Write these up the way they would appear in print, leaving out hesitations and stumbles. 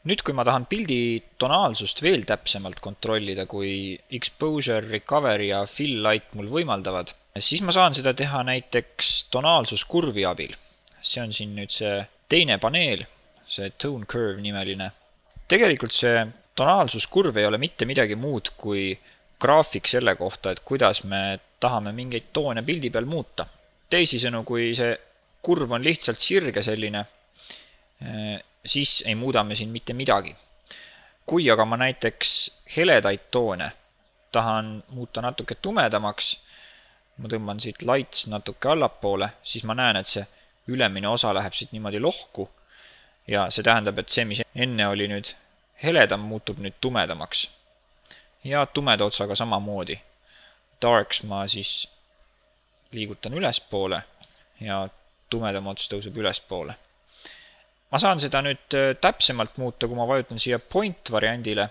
Nüüd, kui ma tahan pildi tonaalsust veel täpsemalt kontrollida, kui exposure, recovery ja fill light mul võimaldavad, siis ma saan seda teha näiteks tonaalsuskurvi abil. See on siin nüüd see teine paneel, see tone curve nimeline. Tegelikult see tonaalsuskurv ei ole mitte midagi muud kui graafik selle kohta, et kuidas me tahame mingeid toone pildi peal muuta. Teisisõnu, kui see kurv on lihtsalt sirge selline, siis ei muuda me siin mitte midagi. Kui aga ma näiteks heledaid toone tahan muuta natuke tumedamaks, ma tõmban siit lights natuke allapoole, siis ma näen, et see ülemine osa läheb siit niimoodi lohku ja see tähendab, et see, mis enne oli nüüd heledam, muutub nüüd tumedamaks. Ja tumeda otsaga samamoodi. Darks ma siis liigutan ülespoole ja tumedam ots tõuseb ülespoole. Ma saan seda nüüd täpsemalt muuta, kui ma vajutan siia point variandile,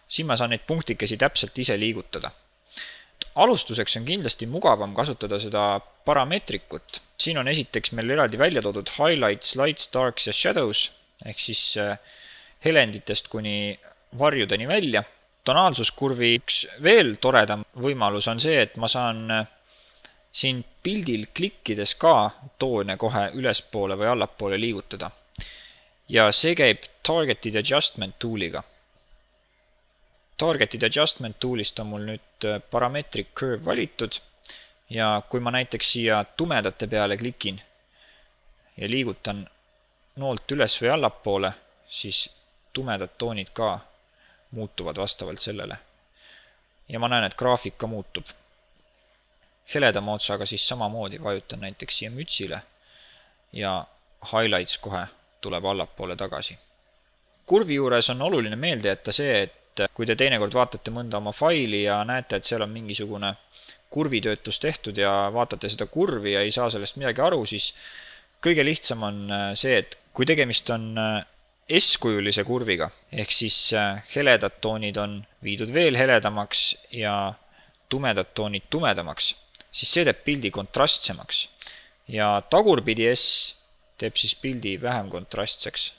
siis ma saan neid punktikesi täpselt ise liigutada. Alustuseks on kindlasti mugavam kasutada seda parameetrikut. Siin on esiteks meil eraldi välja toodud highlights, lights, darks ja shadows, ehk siis helenditest kuni varjudeni välja. Tonaalsuskurvi üks veel toredam võimalus on see, et ma saan siin pildil klikkides ka toone kohe ülespoole või allapoole liigutada. Ja see käib Targeted Adjustment tooliga. Targeted Adjustment toolist on mul nüüd Parametric Curve valitud ja kui ma näiteks siia tumedate peale klikin ja liigutan noolt üles või allapoole, siis tumedad toonid ka muutuvad vastavalt sellele. Ja ma näen, et graafik ka muutub. Heledama otsaga siis samamoodi vajutan näiteks siia mütsile ja highlights kohe tuleb allapoole tagasi. Kurvi juures on oluline meelde jätta see, et kui te teinekord vaatate mõnda oma faili ja näete, et seal on mingisugune kurvitöötlus tehtud ja vaatate seda kurvi ja ei saa sellest midagi aru, siis kõige lihtsam on see, et kui tegemist on S-kujulise kurviga, ehk siis heledad toonid on viidud veel heledamaks ja tumedad toonid tumedamaks, siis see teeb pildi kontrastsemaks. Ja tagurpidi S teeb siis pildi vähem kontrastseks.